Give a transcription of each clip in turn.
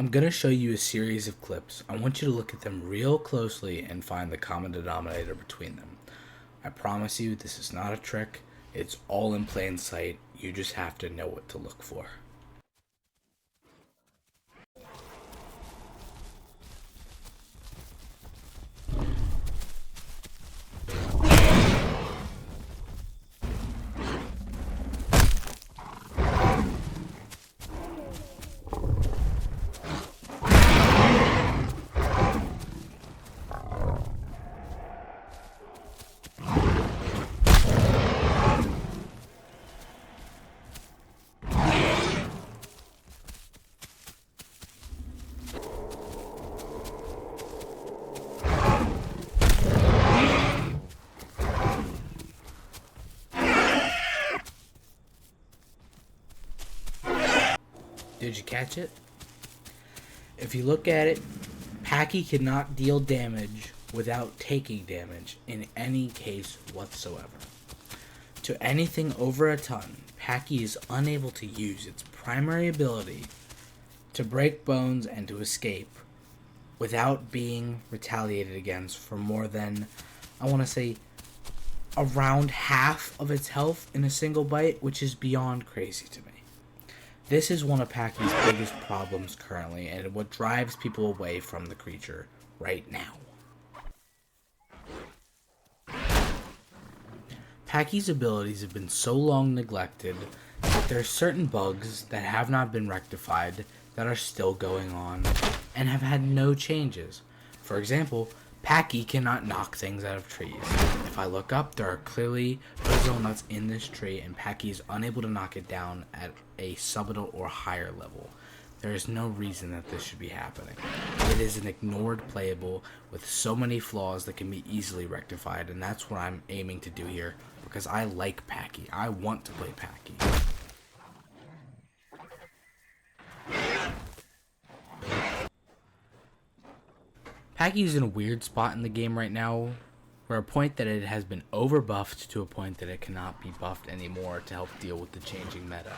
I'm going to show you a series of clips. I want you to look at them real closely and find the common denominator between them. I promise you this is not a trick. It's all in plain sight. You just have to know what to look for. Did you catch it? If you look at it, Pachy cannot deal damage without taking damage in any case whatsoever. To anything over a ton, Pachy is unable to use its primary ability to break bones and to escape without being retaliated against for more than, I want to say, around half of its health in a single bite, which is beyond crazy to me. This is one of Pachy's biggest problems currently, and what drives people away from the creature right now. Pachy's abilities have been so long neglected that there are certain bugs that have not been rectified that are still going on and have had no changes. For example, Pachy cannot knock things out of trees. If I look up, there are clearly Brazil nuts in this tree, and Pachy is unable to knock it down at a subadult or higher level. There is no reason that this should be happening. It is an ignored playable with so many flaws that can be easily rectified, and that's what I'm aiming to do here, because I like Pachy. I want to play Pachy. Pachy is in a weird spot in the game right now, where a point that it has been overbuffed to a point that it cannot be buffed anymore to help deal with the changing meta.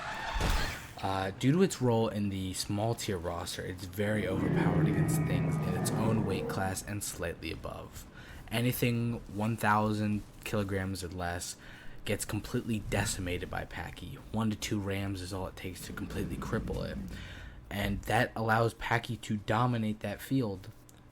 Due to its role in the small tier roster, it's very overpowered against things in its own weight class and slightly above. Anything 1,000 kilograms or less gets completely decimated by Pachy. 1 to 2 rams is all it takes to completely cripple it. And that allows Pachy to dominate that field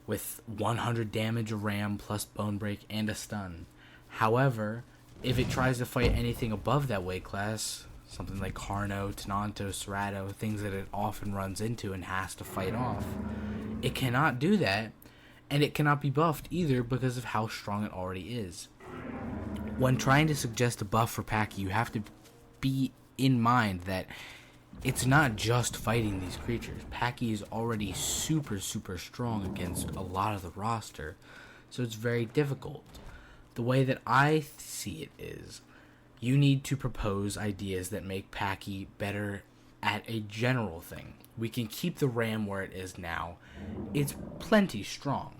with 100 damage a ram plus bone break and a stun. However, if it tries to fight anything above that weight class, something like Carno, Tenanto, Cerato, things that it often runs into and has to fight off, it cannot do that, and it cannot be buffed either because of how strong it already is. When trying to suggest a buff for Pachy, you have to be in mind that it's not just fighting these creatures. Pachy is already super strong against a lot of the roster, so it's very difficult. The way that I see it is, you need to propose ideas that make Pachy better at a general thing. We can keep the ram where it is now. It's plenty strong,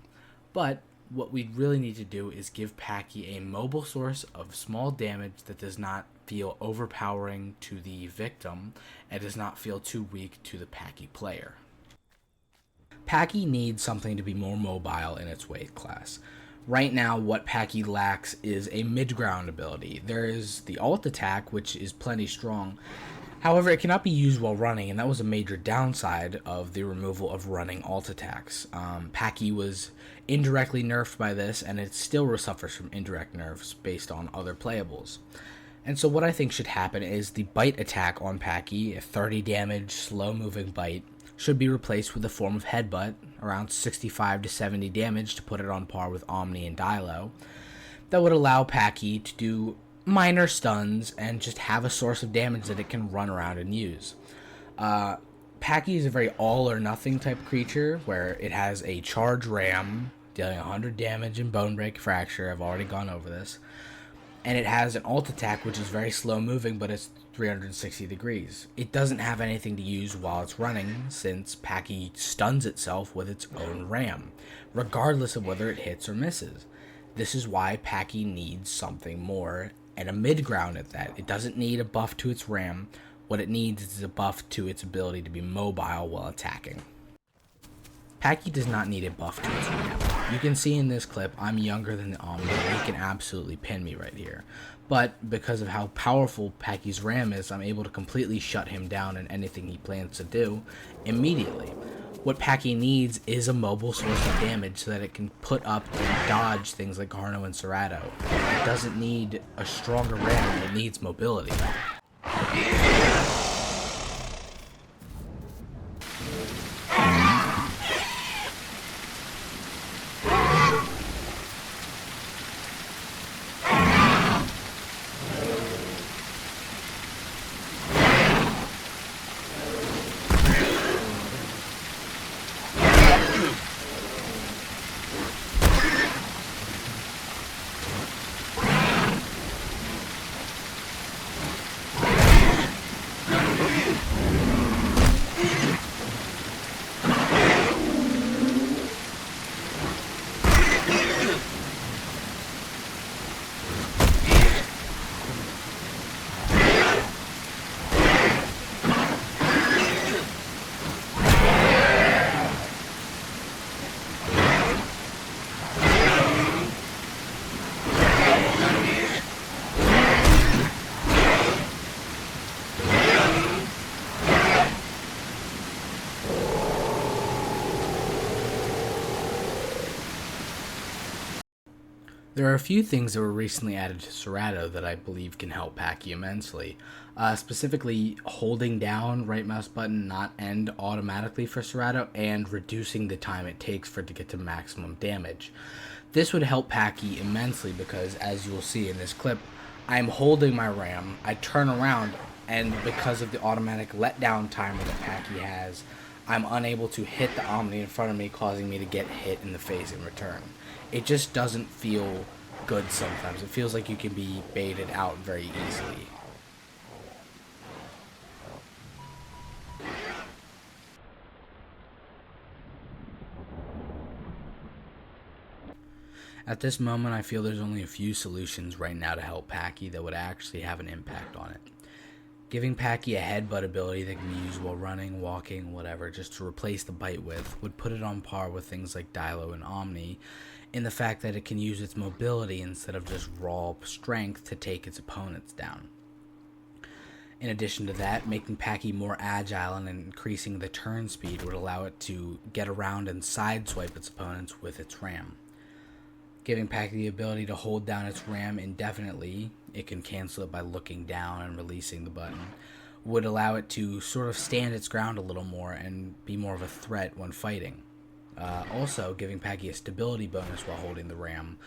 but what we really need to do is give Pachy a mobile source of small damage that does not feel overpowering to the victim and does not feel too weak to the Pachy player. Pachy needs something to be more mobile in its weight class. Right now, what Pachy lacks is a mid-ground ability. There is the ult attack, which is plenty strong. However, it cannot be used while running, and that was a major downside of the removal of running ult attacks. Pachy was indirectly nerfed by this, and it still suffers from indirect nerfs based on other playables. And so what I think should happen is the bite attack on Pachy, a 30 damage, slow-moving bite, should be replaced with a form of headbutt, around 65 to 70 damage to put it on par with Omni and Dilo, that would allow Pachy to do minor stuns and just have a source of damage that it can run around and use. Pachy is a very all-or-nothing type creature, where it has a charge ram, dealing 100 damage and bone break fracture. I've already gone over this. And it has an ult attack, which is very slow moving, but it's 360 degrees. It doesn't have anything to use while it's running, since Pachy stuns itself with its own ram, regardless of whether it hits or misses. This is why Pachy needs something more, and a mid-ground at that. It doesn't need a buff to its ram. What it needs is a buff to its ability to be mobile while attacking. Pachy does not need a buff to his ram. You can see in this clip, I'm younger than the Omni, and he can absolutely pin me right here. But because of how powerful Pachy's ram is, I'm able to completely shut him down in anything he plans to do immediately. What Pachy needs is a mobile source of damage so that it can put up and dodge things like Carno and Serrato. It doesn't need a stronger ram, it needs mobility. There are a few things that were recently added to Serrato that I believe can help Pachy immensely. Specifically, holding down right mouse button not end automatically for Serrato, and reducing the time it takes for it to get to maximum damage. This would help Pachy immensely because, as you will see in this clip, I'm holding my ram, I turn around, and because of the automatic letdown timer that Pachy has, I'm unable to hit the Omni in front of me, causing me to get hit in the face in return. It just doesn't feel good sometimes. It feels like you can be baited out very easily. At this moment, I feel there's only a few solutions right now to help Pachy that would actually have an impact on it. Giving Pachy a headbutt ability that can be used while running, walking, whatever, just to replace the bite with, would put it on par with things like Dilo and Omni, in the fact that it can use its mobility instead of just raw strength to take its opponents down. In addition to that, making Pachy more agile and increasing the turn speed would allow it to get around and sideswipe its opponents with its ram. Giving Pachy the ability to hold down its ram indefinitely, it can cancel it by looking down and releasing the button, would allow it to sort of stand its ground a little more and be more of a threat when fighting. Also, giving Pachy a stability bonus while holding the ram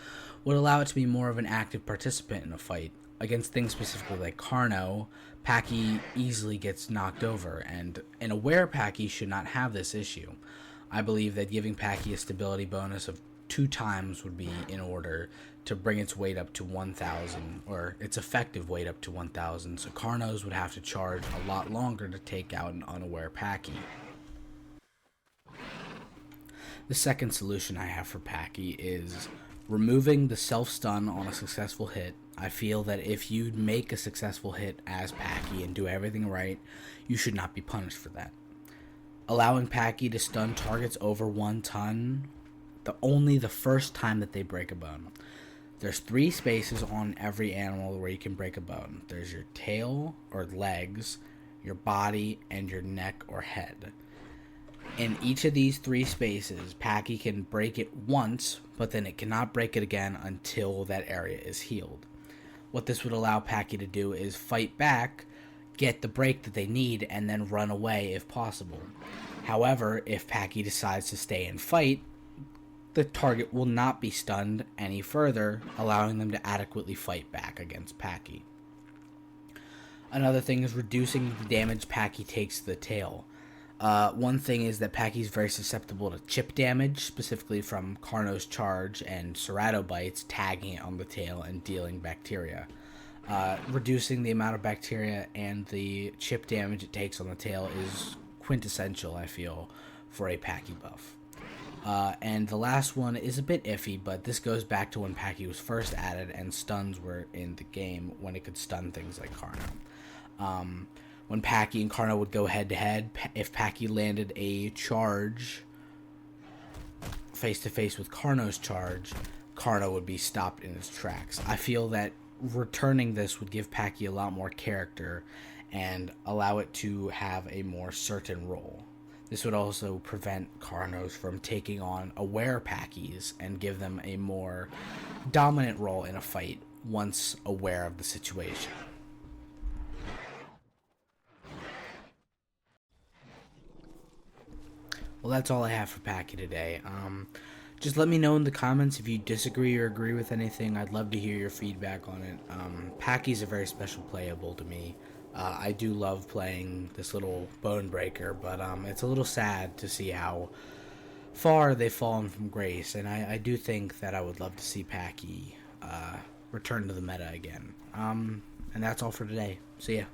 would allow it to be more of an active participant in a fight. Against things specifically like Carno, Pachy easily gets knocked over, and an aware Pachy should not have this issue. I believe that giving Pachy a stability bonus of 2 times would be in order to bring its weight up to 1,000, or its effective weight up to 1,000, so Carnos would have to charge a lot longer to take out an unaware Pachy. The second solution I have for Pachy is removing the self-stun on a successful hit. I feel that if you make a successful hit as Pachy and do everything right, you should not be punished for that. Allowing Pachy to stun targets over 1 ton only the first time that they break a bone. There's 3 spaces on every animal where you can break a bone. There's your tail or legs, your body, and your neck or head. In each of these 3 spaces, Pachy can break it once, but then it cannot break it again until that area is healed. What this would allow Pachy to do is fight back, get the break that they need, and then run away if possible. However, if Pachy decides to stay and fight, the target will not be stunned any further, allowing them to adequately fight back against Pachy. Another thing is reducing the damage Pachy takes to the tail. One thing is that Pachy is very susceptible to chip damage, specifically from Carno's charge and Serrato bites, tagging it on the tail and dealing bacteria. Reducing the amount of bacteria and the chip damage it takes on the tail is quintessential, I feel, for a Pachy buff. And the last one is a bit iffy, but this goes back to when Pachy was first added and stuns were in the game, when it could stun things like Carno. When Pachy and Carno would go head to head, if Pachy landed a charge face to face with Carno's charge, Carno would be stopped in his tracks. I feel that returning this would give Pachy a lot more character and allow it to have a more certain role. This would also prevent Carnos from taking on aware Pachys and give them a more dominant role in a fight once aware of the situation. Well, that's all I have for Pachy today. Just let me know in the comments if you disagree or agree with anything. I'd love to hear your feedback on it. Pachy's a very special playable to me. I do love playing this little bone breaker, but it's a little sad to see how far they've fallen from grace, and I do think that I would love to see Pachy return to the meta again. And that's all for today. See ya.